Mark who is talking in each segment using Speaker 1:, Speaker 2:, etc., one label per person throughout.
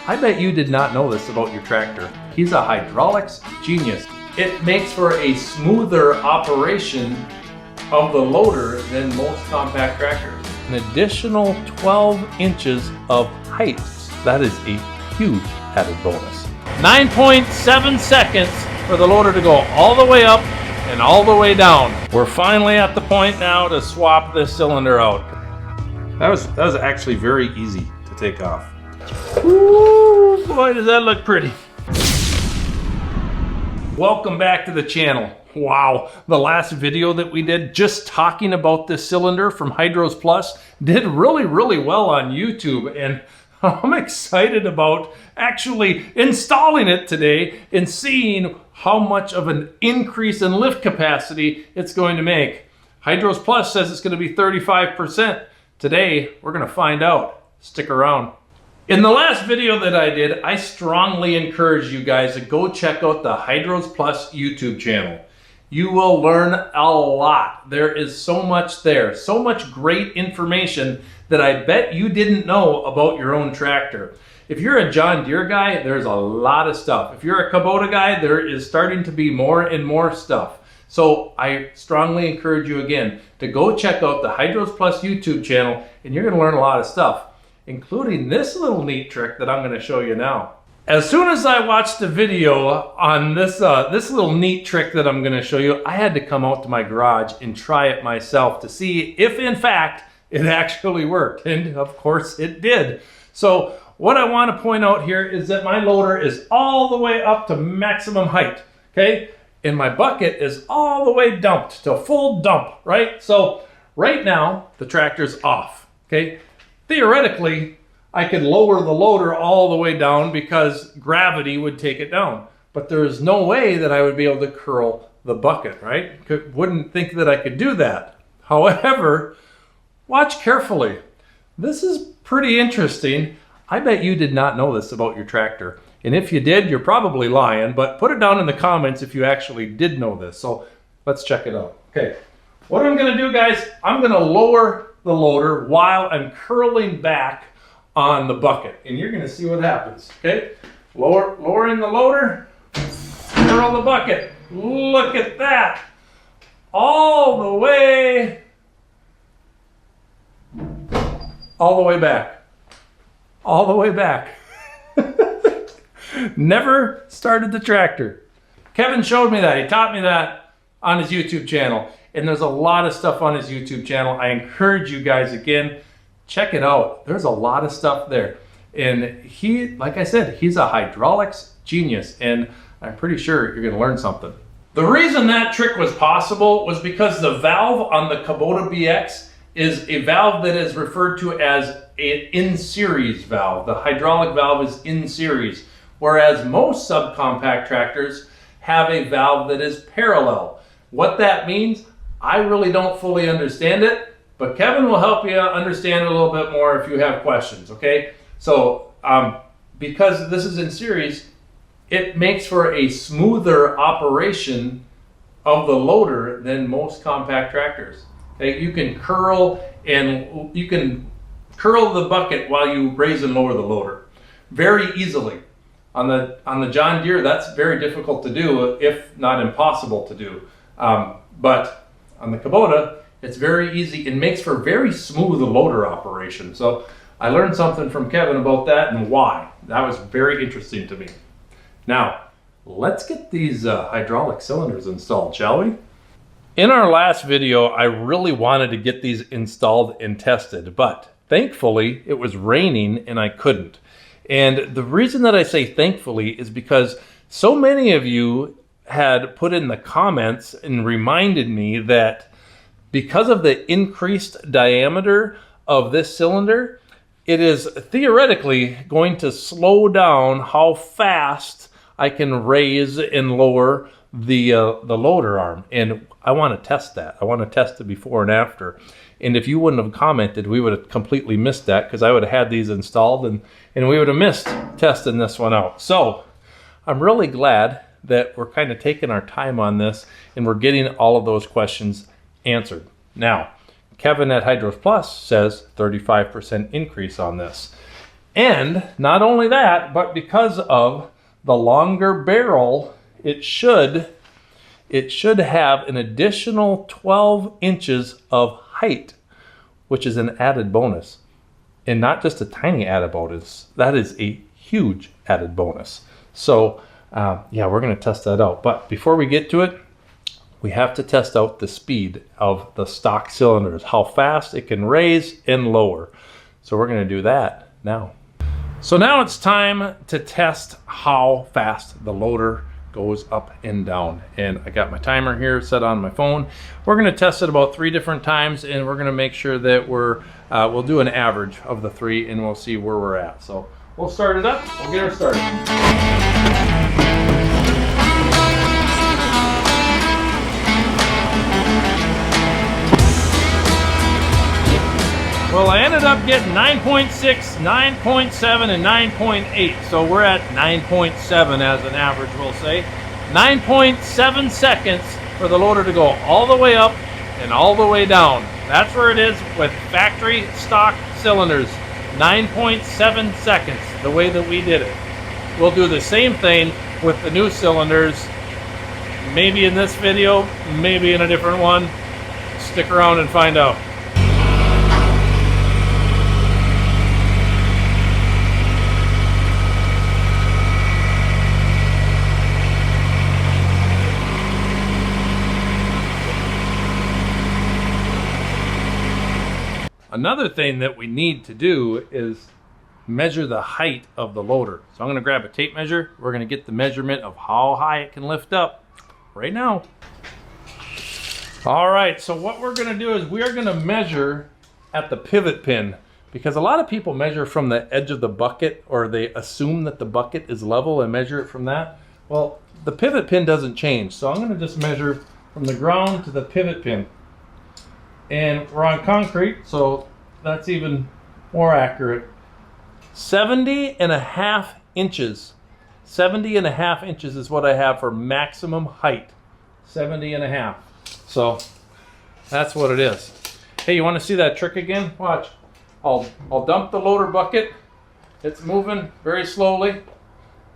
Speaker 1: I bet you did not know this about your tractor. He's a hydraulics genius. It makes for a smoother operation of the loader than most compact tractors. An additional 12 inches of height. That is a huge added bonus. 9.7 seconds for the loader to go all the way up and all the way down. We're finally at the point now to swap this cylinder out. That was actually very easy to take off. Ooh, boy, does that look pretty. Welcome back to the channel. Wow, the last video that we did just talking about this cylinder from HydrosPlus did really well on YouTube, and I'm excited about actually installing it today and seeing how much of an increase in lift capacity it's going to make. HydrosPlus says it's going to be 35%. Today, we're going to find out. Stick around. In the last video that I did, I strongly encourage you guys to go check out the HydrosPlus YouTube channel. You will learn a lot. There is so much there, so much great information that I bet you didn't know about your own tractor. If you're a John Deere guy, there's a lot of stuff. If you're a Kubota guy, there is starting to be more and more stuff. So I strongly encourage you again to go check out the HydrosPlus YouTube channel, and you're going to learn a lot of stuff, including this little neat trick that I'm going to show you now. As soon as I watched the video on this little neat trick that I'm going to show you, I had to come out to my garage and try it myself to see if in fact it actually worked. And of course it did. So what I want to point out here is that my loader is all the way up to maximum height, okay? And my bucket is all the way dumped to full dump, right? So right now the tractor's off, okay? Theoretically, I could lower the loader all the way down because gravity would take it down. But there is no way that I would be able to curl the bucket, right? Wouldn't think that I could do that. However, watch carefully. This is pretty interesting. I bet you did not know this about your tractor. And if you did, you're probably lying, but put it down in the comments if you actually did know this. So let's check it out. Okay, what I'm gonna do, guys, I'm gonna lower the loader while I'm curling back on the bucket, and you're gonna see what happens, okay? Lowering the loader, curl the bucket. Look at that. All the way back. All the way back. Never started the tractor. Kevin showed me that. He taught me that on his YouTube channel. And there's a lot of stuff on his YouTube channel. I encourage you guys, again, check it out. There's a lot of stuff there. And he, like I said, he's a hydraulics genius. And I'm pretty sure you're going to learn something. The reason that trick was possible was because the valve on the Kubota BX is a valve that is referred to as an in-series valve. The hydraulic valve is in series, whereas most subcompact tractors have a valve that is parallel. What that means, I really don't fully understand it, but Kevin will help you understand it a little bit more if you have questions, okay? So, because this is in series, it makes for a smoother operation of the loader than most compact tractors. Okay? You can curl the bucket while you raise and lower the loader very easily. On the John Deere, that's very difficult to do, if not impossible to do. But on the Kubota, it's very easy. It makes for very smooth loader operation. So I learned something from Kevin about that and why. That was very interesting to me. Now, let's get these hydraulic cylinders installed, shall we? In our last video, I really wanted to get these installed and tested, but thankfully it was raining and I couldn't. And the reason that I say thankfully is because so many of you had put in the comments and reminded me that because of the increased diameter of this cylinder, it is theoretically going to slow down how fast I can raise and lower the loader arm. And I want to test that. I want to test the before and after. And if you wouldn't have commented, we would have completely missed that, because I would have had these installed and we would have missed testing this one out. So I'm really glad that we're kind of taking our time on this and we're getting all of those questions answered. Now, Kevin at HydrosPlus says 35% increase on this. And not only that, but because of the longer barrel, it should have an additional 12 inches of height, which is an added bonus. And not just a tiny added bonus, that is a huge added bonus. So yeah, we're going to test that out. But before we get to it, we have to test out the speed of the stock cylinders, how fast it can raise and lower. So we're going to do that now. So now it's time to test how fast the loader goes up and down. And I got my timer here set on my phone. We're going to test it about 3 different times, and we're going to make sure that we'll do an average of the 3, and we'll see where we're at. So we'll start it up. We'll get her started. Well, I ended up getting 9.6, 9.7, and 9.8. So we're at 9.7 as an average, we'll say. 9.7 seconds for the loader to go all the way up and all the way down. That's where it is with factory stock cylinders. 9.7 seconds, the way that we did it. We'll do the same thing with the new cylinders. Maybe in this video, maybe in a different one. Stick around and find out. Another thing that we need to do is measure the height of the loader. So I'm going to grab a tape measure. We're going to get the measurement of how high it can lift up right now. All right, so what we're going to do is we are going to measure at the pivot pin, because a lot of people measure from the edge of the bucket, or they assume that the bucket is level and measure it from that. Well, the pivot pin doesn't change, so I'm going to just measure from the ground to the pivot pin. And we're on concrete, so that's even more accurate. 70.5 inches. 70.5 inches is what I have for maximum height. 70.5. So that's what it is. Hey, you want to see that trick again? Watch. I'll dump the loader bucket. It's moving very slowly.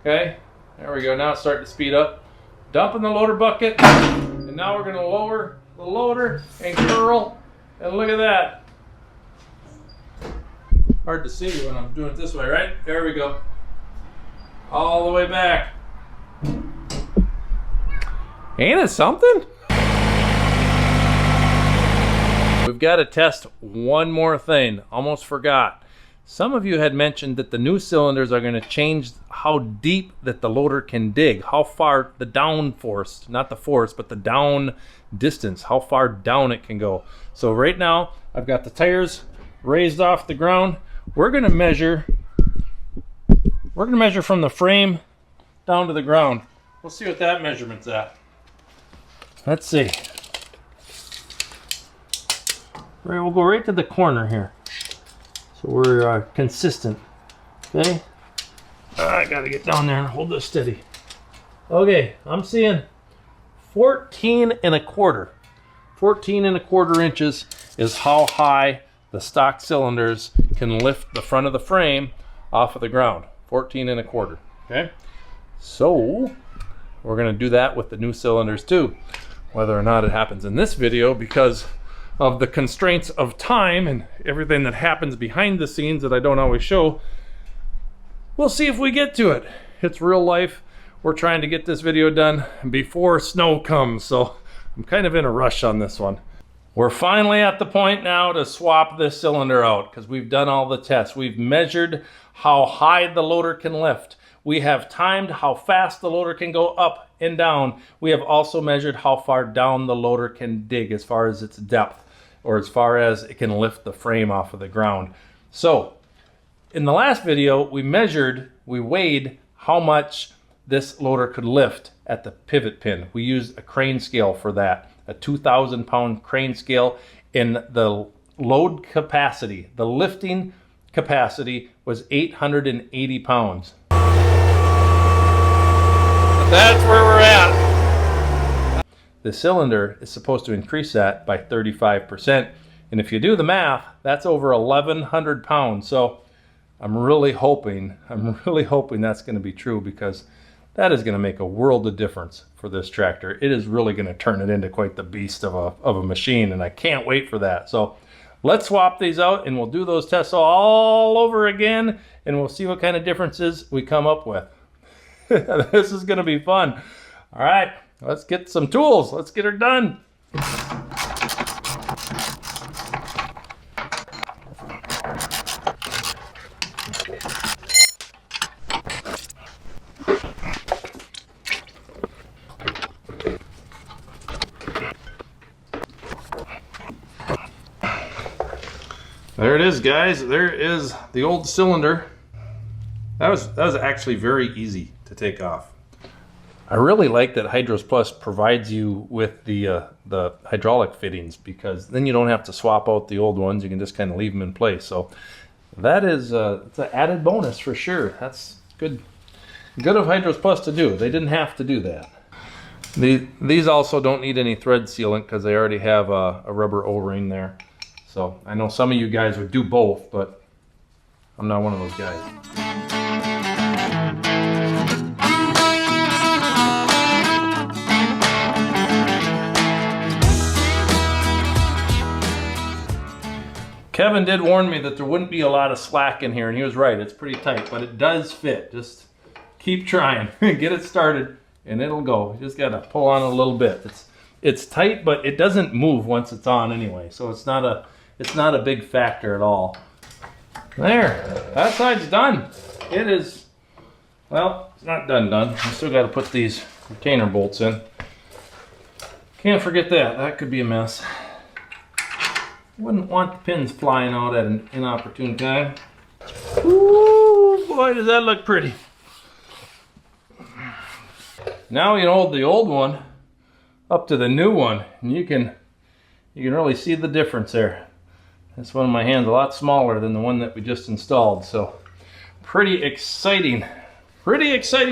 Speaker 1: Okay, there we go. Now it's starting to speed up. Dumping the loader bucket, and now we're going to lower the loader and curl. And look at that. Hard to see when I'm doing it this way, right? There we go. All the way back. Ain't it something? We've got to test one more thing. Almost forgot. Some of you had mentioned that the new cylinders are going to change how deep that the loader can dig, how far the down force, not the force, but the down distance, how far down it can go. So right now, I've got the tires raised off the ground. We're going to measure from the frame down to the ground. We'll see what that measurement's at. Let's see. Right, we'll go right to the corner here. So we're consistent. Okay. I gotta get down there and hold this steady. Okay, I'm seeing 14.25. 14.25 inches is how high the stock cylinders can lift the front of the frame off of the ground. 14.25. Okay. So we're gonna do that with the new cylinders too. Whether or not it happens in this video, because of the constraints of time and everything that happens behind the scenes that I don't always show. We'll see if we get to it. It's real life. We're trying to get this video done before snow comes, so I'm kind of in a rush on this one. We're finally at the point now to swap this cylinder out, because we've done all the tests. We've measured how high the loader can lift. We have timed how fast the loader can go up and down. We have also measured how far down the loader can dig as far as its depth, or as far as it can lift the frame off of the ground. So in the last video, we weighed how much this loader could lift at the pivot pin. We used a crane scale for that, a 2,000 pound crane scale, and the load capacity, the lifting capacity was 880 pounds. That's where we're at. The cylinder is supposed to increase that by 35%. And if you do the math, that's over 1,100 pounds. So I'm really hoping that's going to be true, because that is going to make a world of difference for this tractor. It is really going to turn it into quite the beast of a machine, and I can't wait for that. So let's swap these out and we'll do those tests all over again, and we'll see what kind of differences we come up with. This is going to be fun. All right, let's get some tools. Let's get her done. There it is, guys. There is the old cylinder. That was actually very easy to take off. I really like that HydrosPlus provides you with the hydraulic fittings, because then you don't have to swap out the old ones. You can just kind of leave them in place. So that is it's an added bonus for sure. That's good of HydrosPlus to do. They didn't have to do that. These also don't need any thread sealant, because they already have a rubber O-ring there. So I know some of you guys would do both, but I'm not one of those guys. Kevin did warn me that there wouldn't be a lot of slack in here, and he was right. It's pretty tight, but it does fit. Just keep trying. Get it started, and it'll go. You just got to pull on a little bit. It's tight, but it doesn't move once it's on anyway, so it's not a big factor at all. There, that side's done. It is, well, it's not done. I still got to put these retainer bolts in. Can't forget that. That could be a mess. Wouldn't want the pins flying out at an inopportune time. Ooh, boy, does that look pretty. Now we hold the old one up to the new one, and you can really see the difference there. This one in my hand's a lot smaller than the one that we just installed, so pretty exciting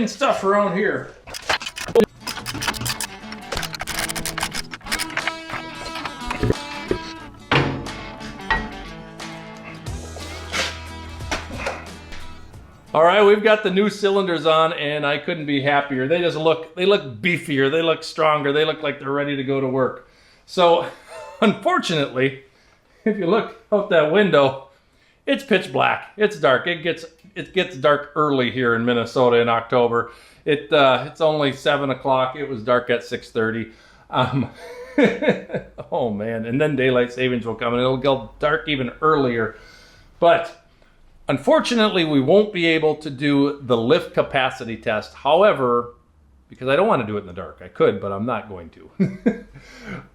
Speaker 1: stuff around here. All right, we've got the new cylinders on, and I couldn't be happier. They look beefier, they look stronger, they look like they're ready to go to work. So, unfortunately, if you look out that window, it's pitch black. It's dark. It gets dark early here in Minnesota in October. It's only 7 o'clock. It was dark at 6:30. Oh man! And then daylight savings will come, and it'll go dark even earlier. But unfortunately, we won't be able to do the lift capacity test. However, because I don't want to do it in the dark, I could, but I'm not going to.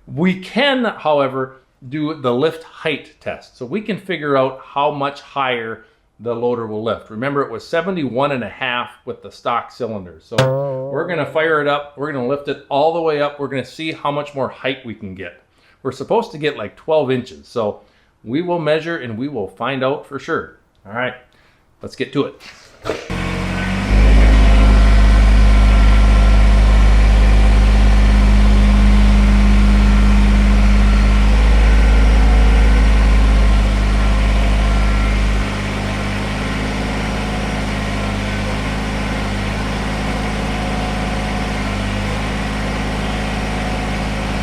Speaker 1: We can, however, do the lift height test. So we can figure out how much higher the loader will lift. Remember, it was 71.5 with the stock cylinder. So we're gonna fire it up. We're gonna lift it all the way up. We're gonna see how much more height we can get. We're supposed to get like 12 inches. So we will measure and we will find out for sure. All right, let's get to it.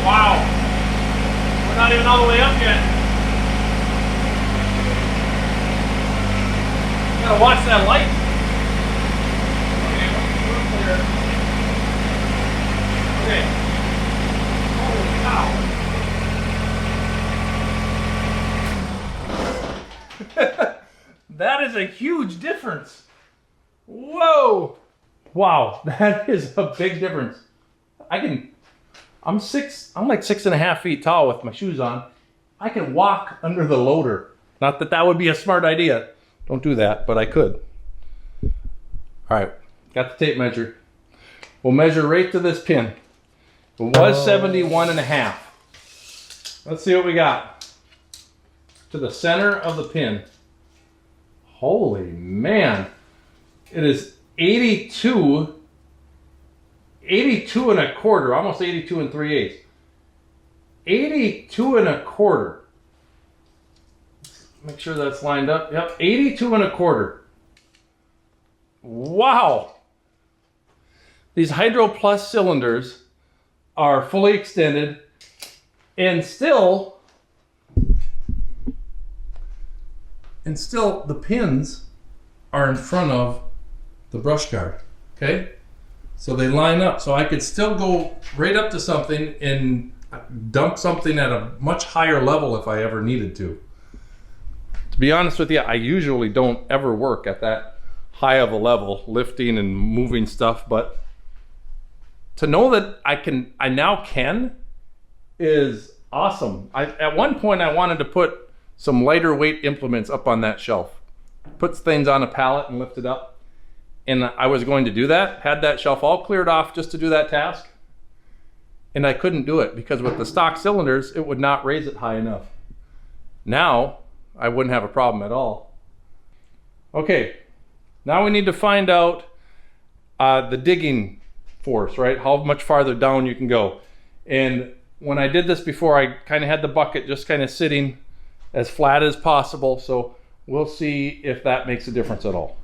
Speaker 1: Wow, we're not even all the way up yet. Gotta watch that light. Okay. Holy cow. That is a huge difference. Whoa. Wow, that is a big difference. I'm like 6.5 feet tall with my shoes on. I can walk under the loader. Not that that would be a smart idea. Don't do that, but I could. All right, got the tape measure. We'll measure right to this pin. It was 71.5. Let's see what we got. To the center of the pin. Holy man. It is 82 1/4, almost 82 3/8. 82 1/4. Make sure that's lined up. Yep, 82 1/4. Wow. These HydrosPlus cylinders are fully extended and still the pins are in front of the brush guard, okay? So they line up, so I could still go right up to something and dump something at a much higher level if I ever needed to. To be honest with you, I usually don't ever work at that high of a level, lifting and moving stuff, but to know that I now can is awesome. At one point I wanted to put some lighter weight implements up on that shelf. Put things on a pallet and lift it up. And I was going to do that, had that shelf all cleared off just to do that task. And I couldn't do it because with the stock cylinders, it would not raise it high enough. Now, I wouldn't have a problem at all. Okay, now we need to find out the digging force, right? How much farther down you can go. And when I did this before, I kind of had the bucket just kind of sitting as flat as possible. So we'll see if that makes a difference at all.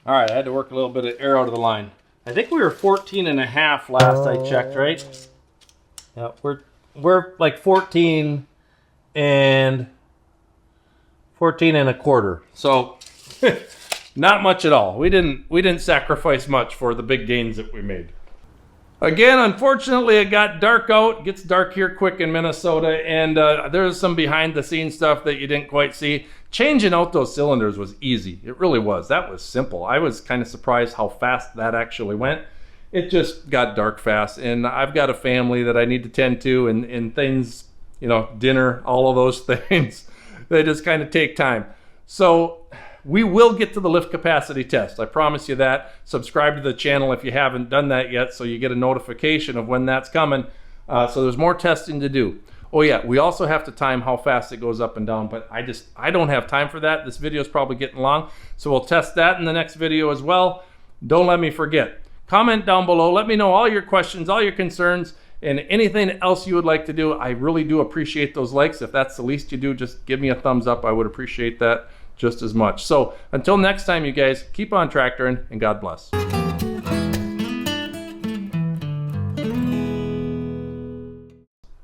Speaker 1: All right, I had to work a little bit of air out of the line. I think we were 14.5 last I checked, right? Yeah, we're like 14 and 14.25. So not much at all. We didn't sacrifice much for the big gains that we made. Again, unfortunately, it got dark out. It gets dark here quick in Minnesota, and there's some behind the scenes stuff that you didn't quite see. Changing out those cylinders was easy. It really was. That was simple. I was kind of surprised how fast that actually went. It just got dark fast, and I've got a family that I need to tend to, and things, you know, dinner, all of those things, they just kind of take time. So we will get to the lift capacity test. I promise you that. Subscribe to the channel if you haven't done that yet so you get a notification of when that's coming. So there's more testing to do. Oh yeah, we also have to time how fast it goes up and down, but I don't have time for that. This video is probably getting long, so we'll test that in the next video as well. Don't let me forget. Comment down below. Let me know all your questions, all your concerns, and anything else you would like to do. I really do appreciate those likes. If that's the least you do, just give me a thumbs up. I would appreciate that just as much. So until next time, you guys, keep on tractoring, and God bless.